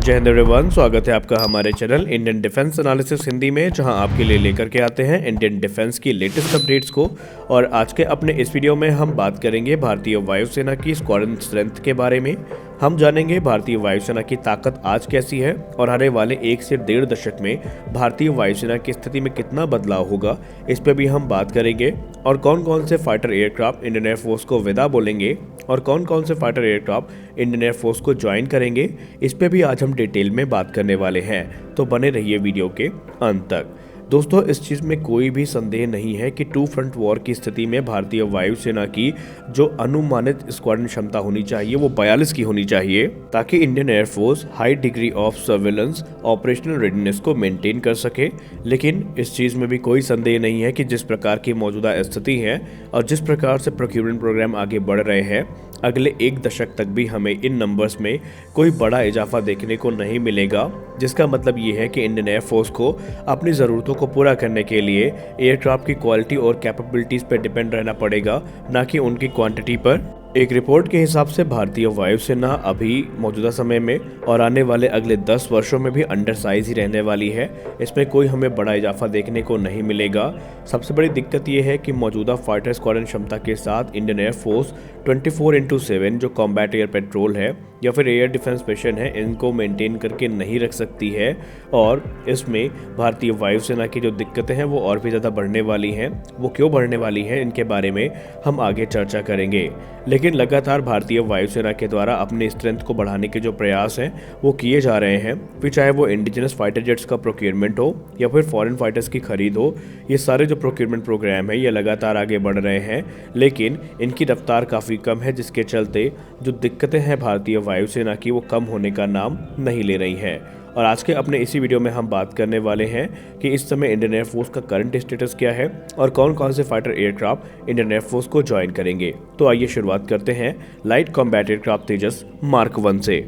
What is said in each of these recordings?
जय हिंद एवरीवन, स्वागत है आपका हमारे channel Indian defence analysis Hindi में, जहां आपके लिए लेकर के आते हैं इंडियन डिफेंस की लेटेस्ट अपडेट्स को। और आज के अपने इस वीडियो में हम बात करेंगे भारतीय वायुसेना की स्क्वाड्रन स्ट्रेंथ के बारे में। हम जानेंगे भारतीय वायुसेना की ताकत आज कैसी है और आने वाले 1 से 1.5 दशक में भारतीय वायुसेना की स्थिति में कितना बदलाव होगा, इस पर भी हम बात करेंगे। और कौन कौन से फाइटर एयरक्राफ्ट इंडियन एयरफोर्स को विदा बोलेंगे और कौन कौन से फाइटर एयरक्राफ्ट इंडियन एयरफोर्स को ज्वाइन करेंगे, इस पे भी आज हम डिटेल में बात करने वाले हैं। तो बने रहिए वीडियो के अंत तक। दोस्तों, इस चीज़ में कोई भी संदेह नहीं है कि 2 फ्रंट वॉर की स्थिति में भारतीय वायुसेना की जो अनुमानित स्क्वाड्रन क्षमता होनी चाहिए वो 42 की होनी चाहिए, ताकि Indian air force high degree of surveillance operational readiness को मेंटेन कर सके। लेकिन इस चीज़ में भी कोई संदेह नहीं है कि जिस प्रकार की मौजूदा स्थिति है और जिस प्रकार से प्रोक्यूरमेंट प्रोग्राम आगे बढ़ रहे हैं, अगले 1 दशक तक भी हमें इन नंबर्स में कोई बड़ा इजाफा देखने को नहीं मिलेगा। जिसका मतलब ये है कि इंडियन एयरफोर्स को अपनी ज़रूरतों को पूरा करने के लिए एयरक्राफ्ट की क्वालिटी और कैपेबिलिटीज़ पर डिपेंड रहना पड़ेगा, ना कि उनकी क्वांटिटी पर। एक रिपोर्ट के हिसाब से भारतीय वायुसेना अभी मौजूदा समय में और आने वाले अगले 10 वर्षों में भी अंडर साइज ही रहने वाली है। इसमें कोई हमें बड़ा इजाफा देखने को नहीं मिलेगा। सबसे बड़ी दिक्कत यह है कि मौजूदा फाइटर स्क्वाड्रन क्षमता के साथ इंडियन एयरफोर्स 24/7 जो कॉम्बैट एयर पेट्रोल है या फिर एयर डिफेंस मिशन है, इनको मेंटेन करके नहीं रख सकती है। और इसमें भारतीय वायुसेना की जो दिक्कतें हैं वो और भी ज़्यादा बढ़ने वाली हैं। वो क्यों बढ़ने वाली हैं, इनके बारे में हम आगे चर्चा करेंगे। लेकिन लगातार भारतीय वायुसेना के द्वारा अपनी स्ट्रेंथ को बढ़ाने के जो प्रयास हैं वो किए जा रहे हैं, फिर चाहे वो इंडिजिनस फाइटर जेट्स का प्रोक्योरमेंट हो या फिर फॉरेन फाइटर्स की खरीद हो। ये सारे जो प्रोक्योरमेंट प्रोग्राम है ये लगातार आगे बढ़ रहे हैं, लेकिन इनकी रफ्तार काफ़ी कम है, जिसके चलते जो दिक्कतें हैं भारतीय वायुसेना की वो कम होने का नाम नहीं ले रही हैं। और आज के अपने इसी वीडियो में हम बात करने वाले हैं कि इस समय इंडियन एयरफोर्स का करंट स्टेटस क्या है और कौन कौन से फाइटर एयरक्राफ्ट इंडियन एयरफोर्स को ज्वाइन करेंगे। तो आइए शुरुआत करते हैं लाइट कॉम्बैट एयरक्राफ्ट तेजस मार्क 1 से।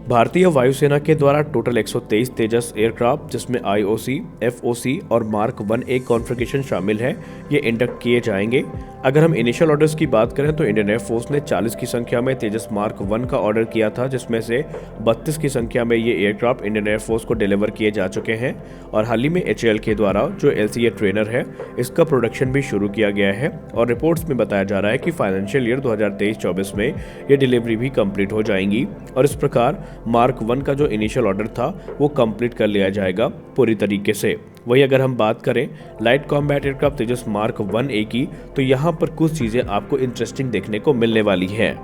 भारतीय वायुसेना के द्वारा टोटल 123 तेजस एयरक्राफ्ट, जिसमें IOC, FOC और मार्क 1A कॉन्फ़िगरेशन शामिल है, ये इंडक्ट किए जाएंगे। अगर हम इनिशियल ऑर्डर्स की बात करें तो इंडियन एयरफोर्स ने 40 की संख्या में तेजस मार्क 1 का ऑर्डर किया था, जिसमें से 32 की संख्या में ये एयरक्राफ्ट इंडियन एयरफोर्स को डिलीवर किए जा चुके हैं। और हाल ही में HAL के द्वारा जो LCA ट्रेनर है, इसका प्रोडक्शन भी शुरू किया गया है और रिपोर्ट्स में बताया जा रहा है कि फाइनेंशियल ईयर 2023-24 में ये डिलीवरी भी कंप्लीट हो जाएंगी। और इस प्रकार मार्क 1 का जो इनिशियल ऑर्डर था वो कंप्लीट कर लिया जाएगा पूरी तरीके से। वही अगर हम बात करें लाइट कॉम्बैट एयरक्राफ्ट तेजस मार्क 1A की, तो यहाँ पर कुछ चीज़ें आपको इंटरेस्टिंग देखने को मिलने वाली हैं।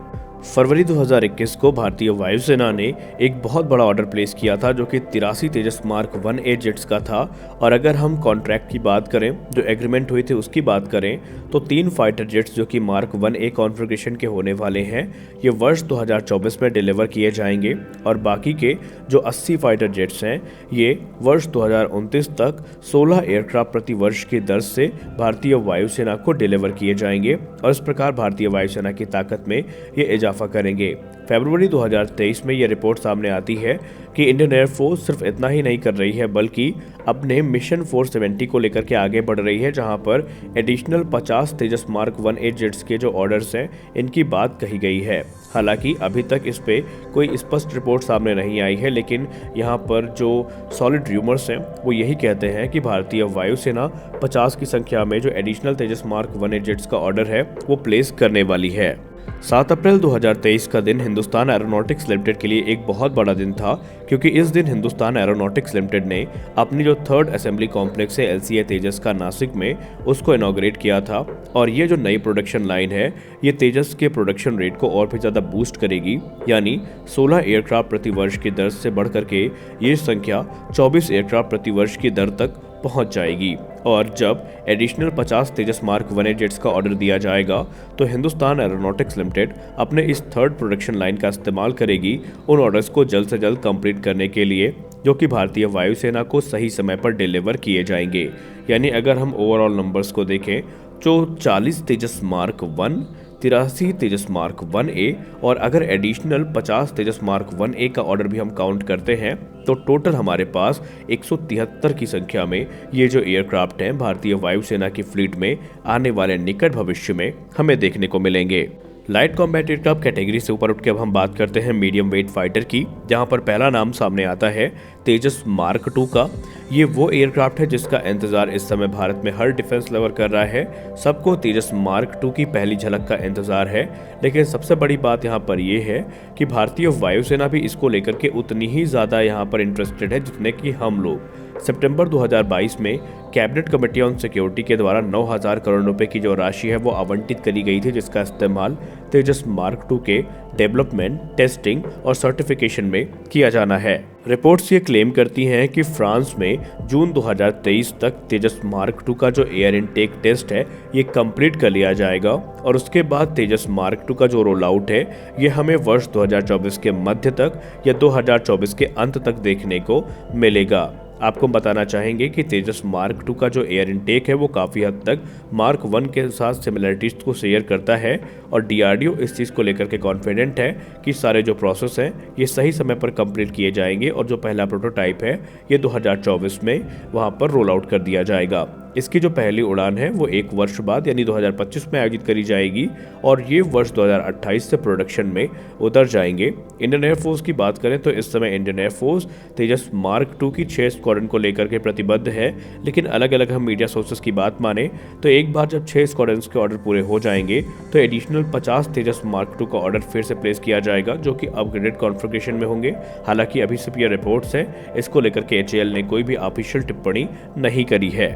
फरवरी 2021 को भारतीय वायुसेना ने एक बहुत बड़ा ऑर्डर प्लेस किया था, जो कि 83 तेजस मार्क 1A जेट्स का था। और अगर हम कॉन्ट्रैक्ट की बात करें, जो एग्रीमेंट हुई थी उसकी बात करें, तो 3 फाइटर जेट्स जो कि मार्क 1A कॉन्फ़िगरेशन के होने वाले हैं, ये वर्ष 2024 में डिलीवर किए जाएंगे। और बाकी के जो 80 फाइटर जेट्स हैं, ये वर्ष 2029 तक 16 एयरक्राफ्ट प्रति वर्ष की दर से भारतीय वायुसेना को डिलीवर किए जाएंगे। और इस प्रकार भारतीय वायुसेना की ताकत में ये इजाफा करेंगे। फरवरी 2023 में यह रिपोर्ट सामने आती है कि इंडियन एयरफोर्स सिर्फ इतना ही नहीं कर रही है, बल्कि अपने मिशन 470 को लेकर के आगे बढ़ रही है, जहां पर एडिशनल 50 तेजस मार्क 1A जेट्स के जो ऑर्डर्स हैं, इनकी बात कही गई है। हालांकि अभी तक इस पे कोई स्पष्ट रिपोर्ट सामने नहीं आई है, लेकिन यहाँ पर जो सॉलिड र्यूमर्स हैं वो यही कहते हैं कि भारतीय वायुसेना 50 की संख्या में जो एडिशनल तेजस मार्क 1A जेट्स का ऑर्डर है वो प्लेस करने वाली है। 7 अप्रैल 2023 का दिन हिंदुस्तान एरोनॉटिक्स लिमिटेड के लिए एक बहुत बड़ा दिन था, क्योंकि इस दिन हिंदुस्तान एरोनॉटिक्स लिमिटेड ने अपनी जो 3rd असेंबली कॉम्प्लेक्स है LCA तेजस का नासिक में, उसको इनॉग्रेट किया था। और ये जो नई प्रोडक्शन लाइन है, ये तेजस के प्रोडक्शन रेट को और भी ज़्यादा बूस्ट करेगी, यानी 16 एयरक्राफ्ट प्रति वर्ष की दर से बढ़ करके ये संख्या 24 एयरक्राफ्ट प्रति वर्ष की दर तक पहुंच जाएगी। और जब एडिशनल 50 तेजस मार्क 1A जेट्स का ऑर्डर दिया जाएगा, तो हिंदुस्तान एरोनॉटिक्स लिमिटेड अपने इस 3rd प्रोडक्शन लाइन का इस्तेमाल करेगी उन ऑर्डर्स को जल्द से जल्द कंप्लीट करने के लिए, जो कि भारतीय वायुसेना को सही समय पर डिलीवर किए जाएंगे। यानी अगर हम ओवरऑल नंबर्स को देखें, जो 40 तेजस मार्क 1, 83 तेजस मार्क 1A और अगर एडिशनल 50 तेजस मार्क 1A का ऑर्डर भी हम काउंट करते हैं, तो टोटल हमारे पास 173 की संख्या में ये जो एयरक्राफ्ट हैं भारतीय वायुसेना की फ्लीट में आने वाले निकट भविष्य में हमें देखने को मिलेंगे। लाइट कॉम्बैट एयरक्राफ्ट कैटेगरी से ऊपर उठ के अब हम बात करते हैं मीडियम वेट फाइटर की, जहां पर पहला नाम सामने आता है तेजस मार्क 2 का। ये वो एयरक्राफ्ट है जिसका इंतजार इस समय भारत में हर डिफेंस लवर कर रहा है। सबको तेजस मार्क 2 की पहली झलक का इंतजार है, लेकिन सबसे बड़ी बात यहाँ पर यह है कि भारतीय वायुसेना भी इसको लेकर के उतनी ही ज़्यादा यहाँ पर इंटरेस्टेड है जितने कि हम लोग। सितंबर 2022 में कैबिनेट कमेटी ऑन सिक्योरिटी के द्वारा 9,000 करोड़ रुपए की जो राशि है वो आवंटित करी गई थी, जिसका इस्तेमाल तेजस मार्क 2 के डेवलपमेंट, टेस्टिंग और सर्टिफिकेशन में किया जाना है। रिपोर्ट्स ये क्लेम करती हैं कि फ्रांस में जून 2023 तक तेजस मार्क 2 का जो एयर इनटेक टेस्ट है ये कंप्लीट कर लिया जाएगा और उसके बाद तेजस मार्क 2 का जो रोल आउट है ये हमें वर्ष 2024 के मध्य तक या 2024 के अंत तक देखने को मिलेगा। आपको बताना चाहेंगे कि तेजस मार्क 2 का जो एयर इनटेक है वो काफ़ी हद तक मार्क 1 के साथ सिमिलरिटीज को शेयर करता है और डीआरडीओ इस चीज़ को लेकर के कॉन्फिडेंट है कि सारे जो प्रोसेस हैं ये सही समय पर कंप्लीट किए जाएंगे और जो पहला प्रोटोटाइप है ये 2024 में वहाँ पर रोल आउट कर दिया जाएगा। इसकी जो पहली उड़ान है वो 1 वर्ष बाद यानी 2025 में आयोजित करी जाएगी और ये वर्ष 2028 से प्रोडक्शन में उतर जाएंगे। इंडियन एयरफोर्स की बात करें तो इस समय इंडियन एयरफोर्स तेजस मार्क 2 की 6 स्क्वाड्रन को लेकर के प्रतिबद्ध है, लेकिन अलग अलग हम मीडिया सोर्सेस की बात माने तो एक बार जब 6 स्क्वाड्रन के ऑर्डर पूरे हो जाएंगे तो एडिशनल 50 तेजस मार्क 2 का ऑर्डर फिर से प्लेस किया जाएगा, जो कि अपग्रेडेड कॉन्फ़िगरेशन में होंगे। हालांकि अभी सिर्फ ये रिपोर्ट्स हैं, इसको लेकर के एचएएल ने कोई भी ऑफिशियल टिप्पणी नहीं करी है।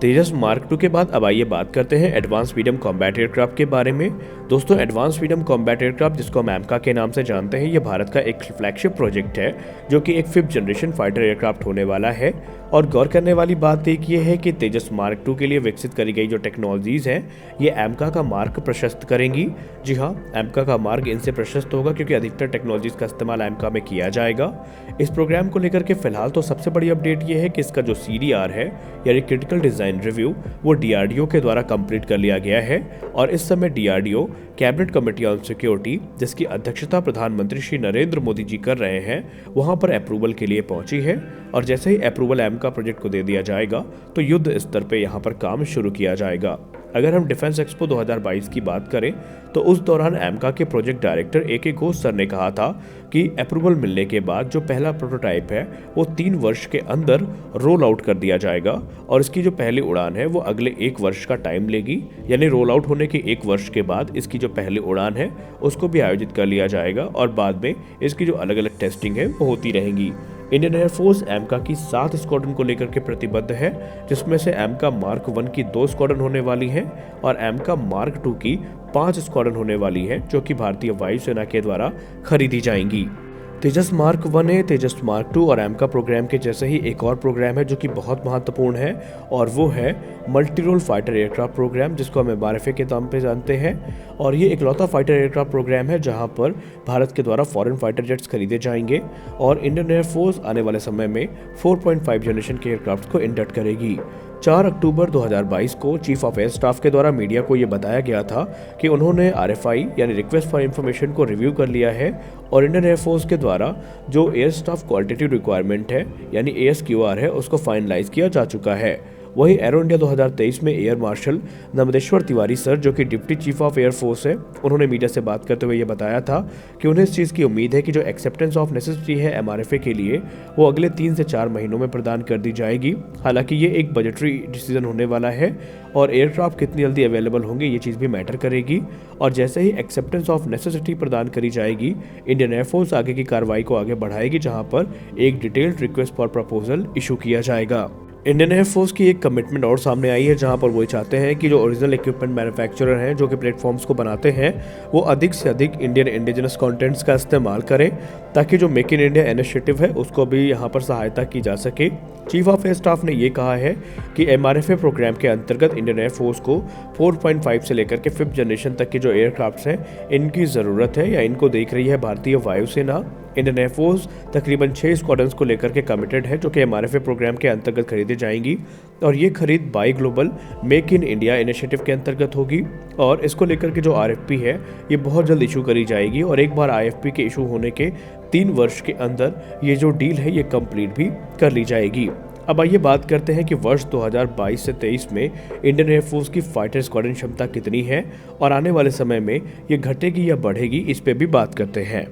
तेजस मार्क 2 के बाद अब आइए बात करते हैं एडवांस मीडियम कॉम्बैट एयरक्राफ्ट के बारे में। दोस्तों, एडवांस मीडियम कॉम्बैट एयरक्राफ्ट जिसको हम एमका के नाम से जानते हैं, ये भारत का एक फ्लैगशिप प्रोजेक्ट है जो कि एक 5th जनरेशन फाइटर एयरक्राफ्ट होने वाला है। और गौर करने वाली बात एक ये है कि तेजस मार्क 2 के लिए विकसित करी गई जो टेक्नोलॉजीज हैं ये एमका का मार्ग प्रशस्त करेंगी। जी हाँ, एमका का मार्ग इनसे प्रशस्त होगा क्योंकि अधिकतर टेक्नोलॉजीज का इस्तेमाल एमका में किया जाएगा। इस प्रोग्राम को लेकर के फिलहाल तो सबसे बड़ी अपडेट ये है कि इसका जो CDR है यानी क्रिटिकल डिजाइन रिव्यू वो डीआरडीओ के द्वारा कंप्लीट कर लिया गया है और इस समय DRDO cabinet committee on security, जिसकी अध्यक्षता प्रधानमंत्री श्री नरेंद्र मोदी जी कर रहे हैं, वहां पर अप्रूवल के लिए पहुंची है। और जैसे ही अप्रूवल एमका प्रोजेक्ट को दे दिया जाएगा तो युद्ध स्तर पे यहां पर काम शुरू किया जाएगा। अगर हम डिफेंस एक्सपो 2022 की बात करें तो उस दौरान एमका के project director AK Ghosh sir ने कहा था कि अप्रूवल मिलने के बाद जो पहला प्रोटोटाइप है वो 3 वर्ष के अंदर रोल आउट कर दिया जाएगा और इसकी जो पहली उड़ान है वो अगले 1 वर्ष का टाइम लेगी। यानी रोल आउट होने के 1 वर्ष के बाद इसकी जो पहली उड़ान है उसको भी आयोजित कर लिया जाएगा और बाद में इसकी जो अलग अलग टेस्टिंग है वो होती रहेंगी। इंडियन एयरफोर्स एमका की 7 स्क्वाड्रन को लेकर के प्रतिबद्ध है, जिसमें से एमका मार्क 1 की 2 स्क्वाड्रन होने वाली हैं और एमका मार्क 2 की 5 स्क्वाड्रन होने वाली हैं, जो कि भारतीय वायुसेना के द्वारा खरीदी जाएंगी। तेजस मार्क 1 है, तेजस मार्क 2 और एमका प्रोग्राम के जैसे ही एक और प्रोग्राम है जो कि बहुत महत्वपूर्ण है और वो है multi role fighter aircraft programme, जिसको हम MRFA के नाम पे जानते हैं। और ये इकलौता फाइटर एयरक्राफ्ट प्रोग्राम है जहां पर भारत के द्वारा फॉरेन फाइटर जेट्स खरीदे जाएंगे और इंडियन एयरफोर्स आने वाले समय में 4.5 जनरेशन के एयरक्राफ्ट को इंडक्ट करेगी। 4 अक्टूबर 2022 को चीफ ऑफ एयर स्टाफ के द्वारा मीडिया को ये बताया गया था कि उन्होंने RFI यानी रिक्वेस्ट फॉर इंफॉर्मेशन को रिव्यू कर लिया है और इंडियन एयरफोर्स के द्वारा जो एयर स्टाफ क्वालिटेटिव रिक्वायरमेंट है यानी ASQR है उसको फाइनलाइज किया जा चुका है। वहीं एरो इंडिया 2023 में एयर मार्शल नमदेश्वर तिवारी सर, जो कि deputy chief of air force है, उन्होंने मीडिया से बात करते हुए ये बताया था कि उन्हें इस चीज़ की उम्मीद है कि जो एक्सेप्टेंस ऑफ नेसेसिटी है MRFA के लिए वो अगले 3 से 4 महीनों में प्रदान कर दी जाएगी। हालांकि ये एक बजटरी डिसीजन होने वाला है और एयरक्राफ्ट कितनी जल्दी अवेलेबल होंगे ये चीज़ भी मैटर करेगी और जैसे ही एक्सेप्टेंस ऑफ नेसेसिटी प्रदान करी जाएगी इंडियन एयरफोर्स आगे की कार्रवाई को आगे बढ़ाएगी, जहाँ पर एक detailed request for proposal issue किया जाएगा। इंडियन एयरफोर्स की एक कमिटमेंट और सामने आई है जहां पर वो चाहते हैं कि जो ओरिजिनल इक्विपमेंट मैन्युफैक्चरर हैं जो कि प्लेटफॉर्म्स को बनाते हैं वो अधिक से अधिक इंडियन इंडिजिनस कंटेंट्स का इस्तेमाल करें ताकि जो मेक इन इंडिया इनिशिएटिव है उसको भी यहां पर सहायता की जा सके। चीफ ऑफ एयर स्टाफ ने ये कहा है कि MRFA प्रोग्राम के अंतर्गत इंडियन एयरफोर्स को 4.5 से लेकर के 5th जनरेशन तक के जो एयरक्राफ्ट्स हैं इनकी ज़रूरत है या इनको देख रही है भारतीय वायुसेना। इंडियन एयरफोर्स तकरीबन 6 स्क्वाड्रन्स को लेकर के कमिटेड है जो कि MRFA प्रोग्राम के अंतर्गत खरीदी जाएंगी और ये खरीद buy global make in India initiative के अंतर्गत होगी और इसको लेकर के जो RFP है ये बहुत जल्द इशू करी जाएगी और एक बार IFP के इशू होने के 3 वर्ष के अंदर ये जो डील है ये कंप्लीट भी कर ली जाएगी। अब आइए बात करते हैं कि वर्ष 2022 से 23 में इंडियन एयरफोर्स की फाइटर स्क्वाड्रन क्षमता कितनी है और आने वाले समय में ये घटेगी या बढ़ेगी, इस पे भी बात करते हैं।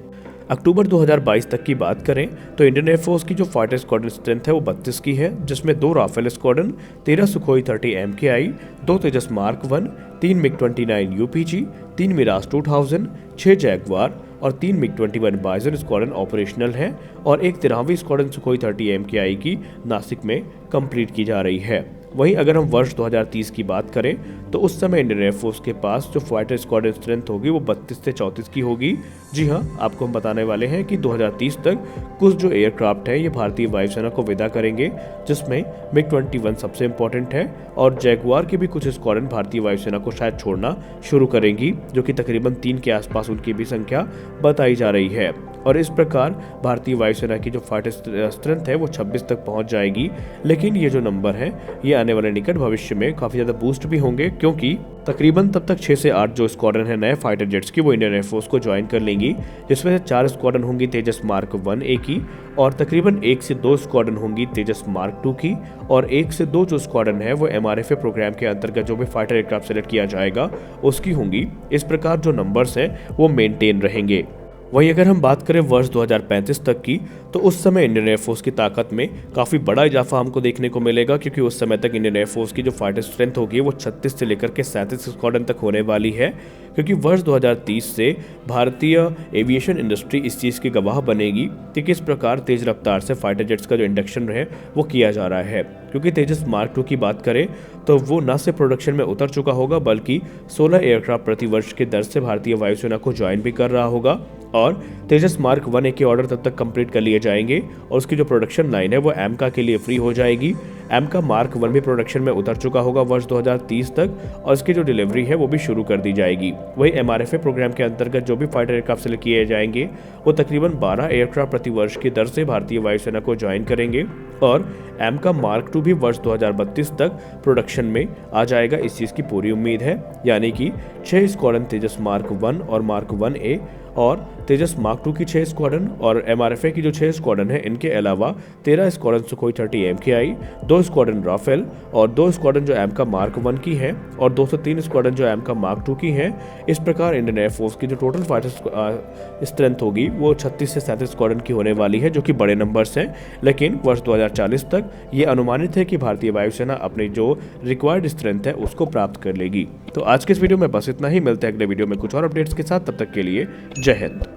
अक्टूबर 2022 तक की बात करें तो इंडियन एयरफोर्स की जो फाइटर स्क्वाड्रन स्ट्रेंथ है वो 32 की है, जिसमें 2 Rafale squadron, 13 Sukhoi 30 MKI, 2 Tejas mark 1, 3 MiG-29 UPG, 3 Mirage 2000, 6 Jaguar और 3 MiG-21 बाइजन स्क्वाड्रन ऑपरेशनल है और एक 13वीं स्क्वाड्रन सुखोई 30 MKI की नासिक में कंप्लीट की जा रही है। वहीं अगर हम वर्ष 2030 की बात करें तो उस समय इंडियन एयरफोर्स के पास जो फाइटर स्क्वाड्रन स्ट्रेंथ होगी वो 32 से 34 की होगी। जी हाँ, आपको हम बताने वाले हैं कि 2030 तक कुछ जो एयरक्राफ्ट है ये भारतीय वायुसेना को विदा करेंगे, जिसमें MiG-21 सबसे इंपॉर्टेंट है और जैगुआर के भी कुछ स्क्वाड्रन भारतीय वायुसेना को शायद छोड़ना शुरू करेंगी, जो कि तकरीबन 3 के आसपास उनकी भी संख्या बताई जा रही है। और इस प्रकार भारतीय वायुसेना की जो फाइटर स्ट्रेंथ है वो 26 तक पहुंच जाएगी। लेकिन ये जो नंबर है ये आने वाले निकट भविष्य में काफ़ी ज़्यादा बूस्ट भी होंगे, क्योंकि तकरीबन तब तक 6 से 8 जो स्क्वाड्रन है नए फाइटर जेट्स की वो इंडियन एयरफोर्स को ज्वाइन कर लेंगी, जिसमें से 4 स्क्वाड्रन होंगी तेजस मार्क 1A की और तकरीबन 1 से 2 स्क्वाड्रन होंगी तेजस मार्क 2 की और 1 से 2 जो स्क्वाड्रन है वो MRFA प्रोग्राम के अंतर्गत जो भी फाइटर एयरक्राफ्ट सेलेक्ट किया जाएगा उसकी होंगी। इस प्रकार जो नंबर्स हैं वो मेंटेन रहेंगे। वहीं अगर हम बात करें वर्ष 2035 तक की तो उस समय इंडियन एयरफोर्स की ताकत में काफ़ी बड़ा इजाफा हमको देखने को मिलेगा, क्योंकि उस समय तक इंडियन एयरफोर्स की जो फाइटर स्ट्रेंथ होगी वो 36 से लेकर के 37 स्क्वाड्रन तक होने वाली है। क्योंकि वर्ष 2030 से भारतीय एविएशन इंडस्ट्री इस चीज़ की गवाह बनेगी कि किस प्रकार तेज रफ्तार से फाइटर जेट्स का जो इंडक्शन है वो किया जा रहा है। क्योंकि तेजस मार्क 2 की बात करें तो वो न सिर्फ प्रोडक्शन में उतर चुका होगा बल्कि 16 एयरक्राफ्ट प्रति वर्ष के दर से भारतीय वायुसेना को ज्वाइन भी कर रहा होगा और तेजस मार्क 1A के ऑर्डर तब तक कंप्लीट कर लिए जाएंगे और उसकी जो प्रोडक्शन लाइन है वो एमका के लिए फ्री हो जाएगी। एमका मार्क 1 भी प्रोडक्शन में उतर चुका होगा वर्ष 2030 तक और इसकी जो डिलीवरी है वो भी शुरू कर दी जाएगी। वही MRFA प्रोग्राम के अंतर्गत जो भी फाइटर एयरक्राफ्ट सेलेक्ट किए जाएंगे वो तकरीबन 12 एयरक्राफ्ट प्रति वर्ष की दर से भारतीय वायुसेना को ज्वाइन करेंगे और एमका मार्क 2 भी वर्ष 2032 तक प्रोडक्शन में आ जाएगा। इस चीज़ की पूरी उम्मीद है, यानी कि 6 स्क्वाड्रन तेजस मार्क 1 और मार्क 1A और तेजस मार्क 2 की 6 स्क्वाड्रन और MRFA की जो 6 स्क्वाड्रन है इनके अलावा 13 squadron Sukhoi 30 MKI, 2 squadron Rafale और 2 स्क्वाड्रन जो एमका मार्क 1 की है और 2 से 3 स्क्वाड्रन जो एमका मार्क 2 की है। इस प्रकार इंडियन एयरफोर्स की जो टोटल फाइटर स्ट्रेंथ होगी वो 36 से 37 स्क्वाड्रन की होने वाली है, जो कि बड़े नंबर्स हैं। लेकिन वर्ष 2040 तक ये अनुमानित है कि भारतीय वायुसेना अपनी जो रिक्वायर्ड स्ट्रेंथ है उसको प्राप्त कर लेगी। तो आज के इस वीडियो में बस इतना ही, मिलते हैं अगले वीडियो में कुछ और अपडेट्स के साथ। तब तक के लिए जय हिंद।